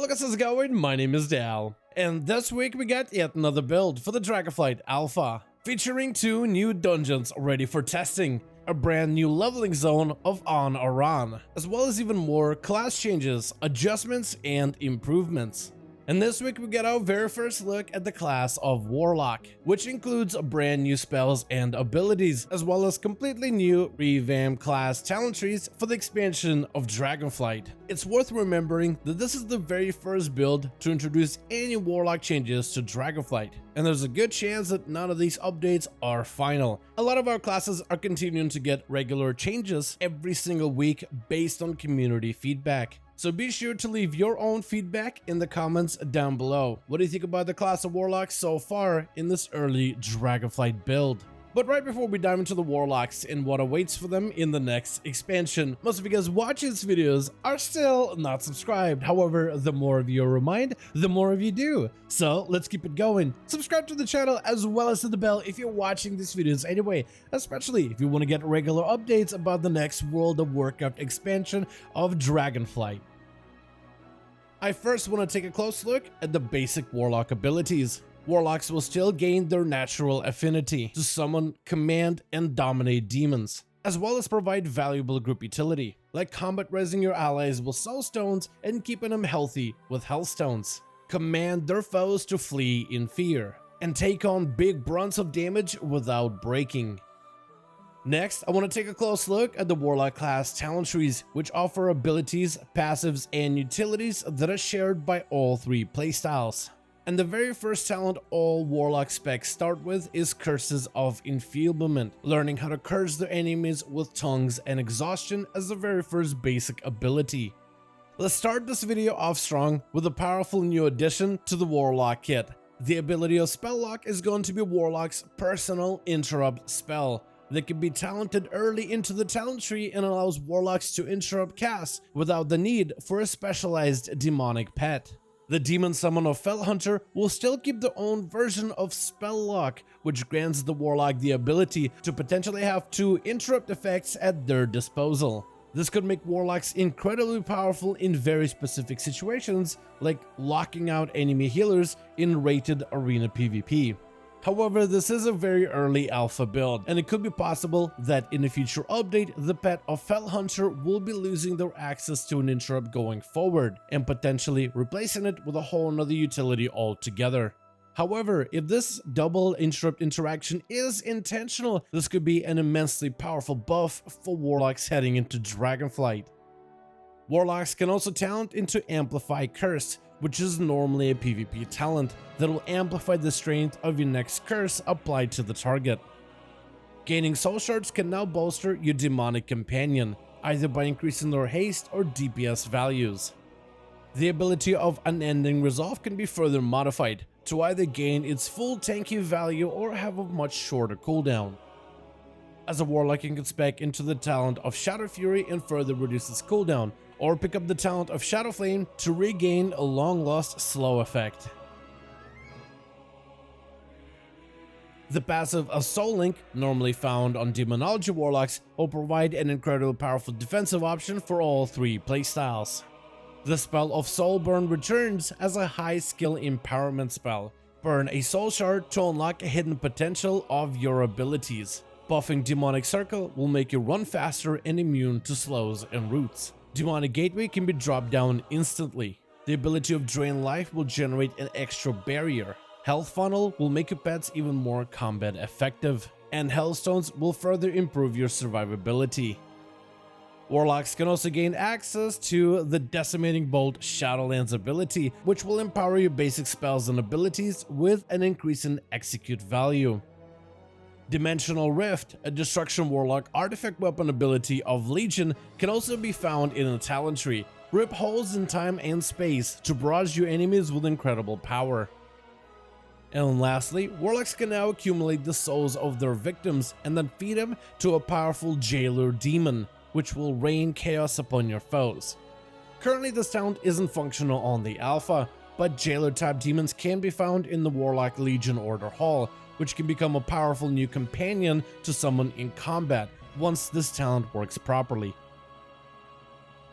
guys, how's it going? My name is Dal, and this week we got yet another build for the Dragonflight Alpha, featuring 2 new dungeons ready for testing, a brand new leveling zone of On Aran, as well as even more class changes, adjustments, and improvements. And this week we get our very first look at the class of Warlock, which includes brand new spells and abilities, as well as completely new revamped class talent trees for the expansion of Dragonflight. It's worth remembering that this is the very first build to introduce any Warlock changes to Dragonflight, and there's a good chance that none of these updates are final. A lot of our classes are continuing to get regular changes every single week based on community feedback. So be sure to leave your own feedback in the comments down below. What do you think about the class of Warlocks so far in this early Dragonflight build? But right before we dive into the Warlocks and what awaits for them in the next expansion, most of you guys watching these videos are still not subscribed. However, the more of you are reminded, the more of you do. So let's keep it going. Subscribe to the channel as well as to the bell if you're watching these videos anyway, especially if you want to get regular updates about the next World of Warcraft expansion of Dragonflight. I first want to take a close look at the basic Warlock abilities. Warlocks will still gain their natural affinity to summon, command, and dominate demons, as well as provide valuable group utility, like combat raising your allies with soul stones and keeping them healthy with health stones, command their foes to flee in fear, and take on big brunts of damage without breaking. Next, I want to take a close look at the Warlock class talent trees, which offer abilities, passives, and utilities that are shared by all 3 playstyles. And the very first talent all Warlock specs start with is Curses of Enfeeblement, learning how to curse their enemies with tongues and exhaustion as the very first basic ability. Let's start this video off strong with a powerful new addition to the Warlock kit. The ability of Spelllock is going to be Warlock's personal interrupt spell that can be talented early into the talent tree and allows Warlocks to interrupt casts without the need for a specialized demonic pet. The Demon Summon of Fellhunter will still keep their own version of Spelllock, which grants the Warlock the ability to potentially have 2 interrupt effects at their disposal. This could make Warlocks incredibly powerful in very specific situations, like locking out enemy healers in rated arena PvP. However, this is a very early alpha build, and it could be possible that in a future update, the pet of Fellhunter will be losing their access to an interrupt going forward, and potentially replacing it with a whole nother utility altogether. However, if this double interrupt interaction is intentional, this could be an immensely powerful buff for Warlocks heading into Dragonflight. Warlocks can also talent into Amplify Curse, which is normally a PvP talent that will amplify the strength of your next curse applied to the target. Gaining soul shards can now bolster your demonic companion, either by increasing their haste or DPS values. The ability of Unending Resolve can be further modified to either gain its full tanky value or have a much shorter cooldown. As a Warlock, you can spec into the talent of Shadow Fury and further reduce its cooldown, or pick up the talent of Shadow Flame to regain a long-lost slow effect. The passive of Soul Link, normally found on Demonology Warlocks, will provide an incredibly powerful defensive option for all 3 playstyles. The spell of Soul Burn returns as a high skill empowerment spell. Burn a soul shard to unlock a hidden potential of your abilities. Buffing Demonic Circle will make you run faster and immune to slows and roots. Demonic Gateway can be dropped down instantly. The ability of Drain Life will generate an extra barrier. Health Funnel will make your pets even more combat effective. And Hellstones will further improve your survivability. Warlocks can also gain access to the Decimating Bolt Shadowlands ability, which will empower your basic spells and abilities with an increase in execute value. Dimensional Rift, a Destruction Warlock artifact weapon ability of Legion, can also be found in a talent tree. Rip holes in time and space to barrage your enemies with incredible power. And lastly, Warlocks can now accumulate the souls of their victims and then feed them to a powerful Jailer Demon, which will rain chaos upon your foes. Currently, this talent isn't functional on the alpha, but Jailer type demons can be found in the Warlock Legion Order Hall, which can become a powerful new companion to someone in combat once this talent works properly.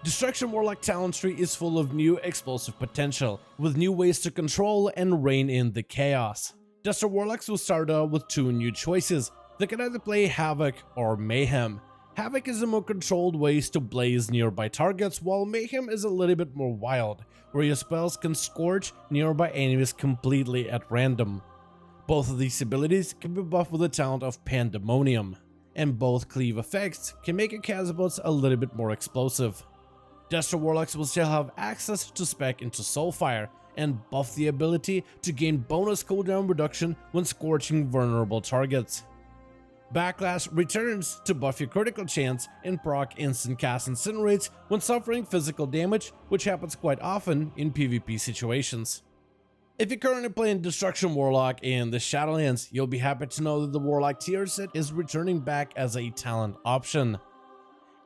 Destruction Warlock talent tree is full of new explosive potential, with new ways to control and rein in the chaos. Duster Warlocks will start out with two new choices. They can either play Havoc or Mayhem. Havoc is a more controlled ways to blaze nearby targets, while Mayhem is a little bit more wild, where your spells can scorch nearby enemies completely at random. Both of these abilities can be buffed with the talent of Pandemonium, and both cleave effects can make your Cazabots a little bit more explosive. Duster Warlocks will still have access to spec into Soulfire, and buff the ability to gain bonus cooldown reduction when scorching vulnerable targets. Backlash returns to buff your critical chance and proc instant cast incinerates when suffering physical damage, which happens quite often in PvP situations. If you're currently playing Destruction Warlock in the Shadowlands, you'll be happy to know that the Warlock tier set is returning back as a talent option.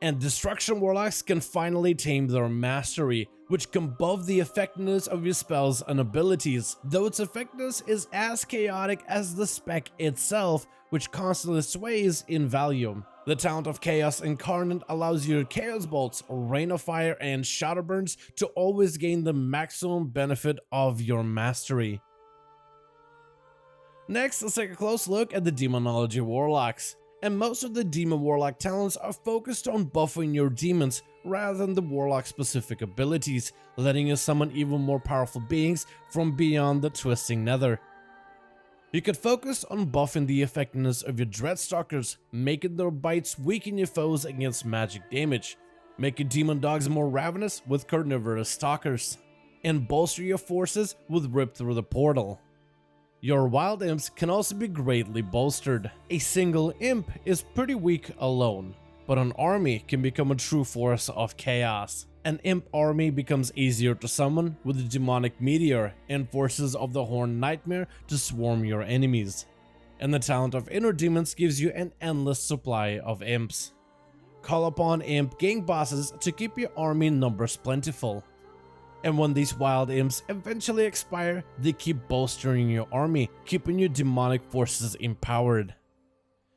And Destruction Warlocks can finally tame their mastery, which can buff the effectiveness of your spells and abilities, though its effectiveness is as chaotic as the spec itself, which constantly sways in value. The talent of Chaos Incarnate allows your Chaos Bolts, Rain of Fire, and Shadow Burns to always gain the maximum benefit of your mastery. Next, let's take a close look at the Demonology Warlocks. And most of the Demon Warlock talents are focused on buffing your demons rather than the Warlock specific abilities, letting you summon even more powerful beings from beyond the twisting nether. You could focus on buffing the effectiveness of your Dreadstalkers, making their bites weaken your foes against magic damage, make your demon dogs more ravenous with carnivorous stalkers, and bolster your forces with Rip Through the Portal. Your wild imps can also be greatly bolstered. A single imp is pretty weak alone, but an army can become a true force of chaos. An imp army becomes easier to summon with the demonic meteor and forces of the Horned Nightmare to swarm your enemies. And the talent of Inner Demons gives you an endless supply of imps. Call upon imp gang bosses to keep your army numbers plentiful. And when these wild imps eventually expire, they keep bolstering your army, keeping your demonic forces empowered.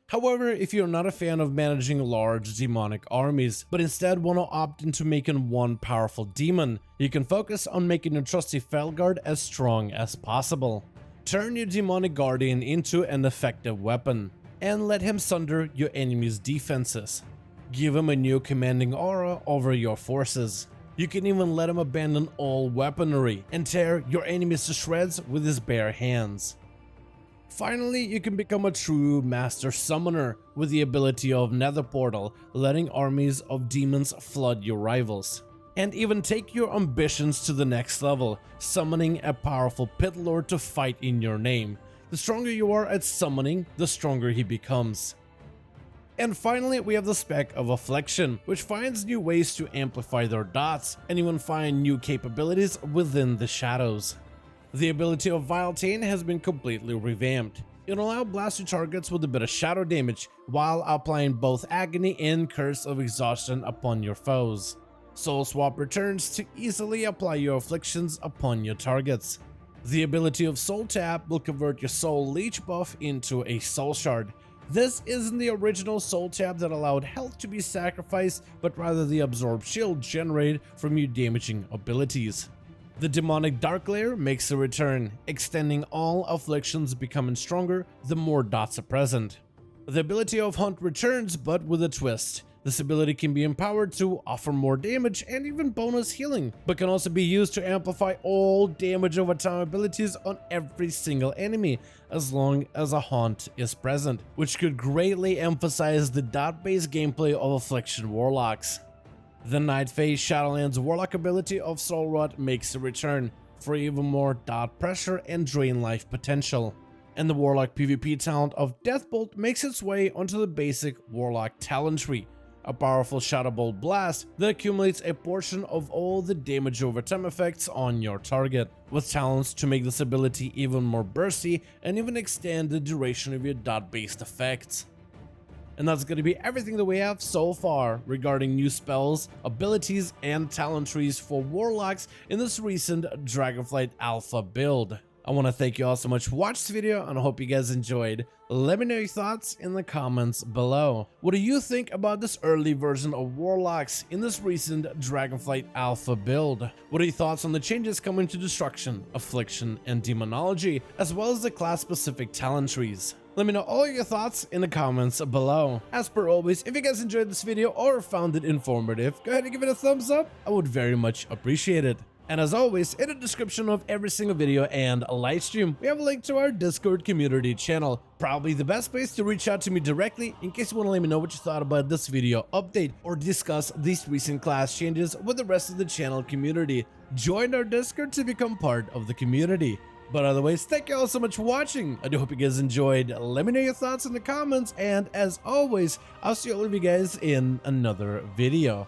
However, if you're not a fan of managing large demonic armies, but instead want to opt into making one powerful demon, you can focus on making your trusty Felguard as strong as possible. Turn your demonic guardian into an effective weapon, and let him sunder your enemy's defenses. Give him a new commanding aura over your forces. You can even let him abandon all weaponry and tear your enemies to shreds with his bare hands. Finally, you can become a true master summoner with the ability of Nether Portal, letting armies of demons flood your rivals. And even take your ambitions to the next level, summoning a powerful pit lord to fight in your name. The stronger you are at summoning, the stronger he becomes. And finally, we have the spec of Affliction, which finds new ways to amplify their dots and even find new capabilities within the shadows. The ability of Viletane has been completely revamped. It'll allow blast your targets with a bit of shadow damage while applying both Agony and Curse of Exhaustion upon your foes. Soul Swap returns to easily apply your afflictions upon your targets. The ability of Soul Tap will convert your Soul Leech buff into a Soul Shard. This isn't the original Soul Tap that allowed health to be sacrificed, but rather the absorbed shield generated from your damaging abilities. The Demonic Dark Layer makes a return, extending all afflictions becoming stronger the more dots are present. The ability of Hunt returns, but with a twist. This ability can be empowered to offer more damage and even bonus healing, but can also be used to amplify all damage over time abilities on every single enemy, as long as a Haunt is present, which could greatly emphasize the dot-based gameplay of Affliction Warlocks. The Night Phase Shadowlands Warlock ability of Soul Rot makes a return, for even more dot pressure and drain life potential. And the Warlock PvP talent of Deathbolt makes its way onto the basic Warlock talent tree, a powerful Shadow Bolt blast that accumulates a portion of all the damage over time effects on your target, with talents to make this ability even more bursty and even extend the duration of your dot-based effects. And that's going to be everything that we have so far regarding new spells, abilities, and talent trees for Warlocks in this recent Dragonflight Alpha build. I want to thank you all so much for watching this video, and I hope you guys enjoyed. Let me know your thoughts in the comments below. What do you think about this early version of Warlocks in this recent Dragonflight Alpha build? What are your thoughts on the changes coming to Destruction, Affliction, and Demonology, as well as the class-specific talent trees? Let me know all your thoughts in the comments below. As per always, if you guys enjoyed this video or found it informative, go ahead and give it a thumbs up. I would very much appreciate it. And as always, in the description of every single video and live stream, we have a link to our Discord community channel. Probably the best place to reach out to me directly in case you want to let me know what you thought about this video update or discuss these recent class changes with the rest of the channel community. Join our Discord to become part of the community. But otherwise, thank you all so much for watching. I do hope you guys enjoyed. Let me know your thoughts in the comments, and as always, I'll see all of you guys in another video.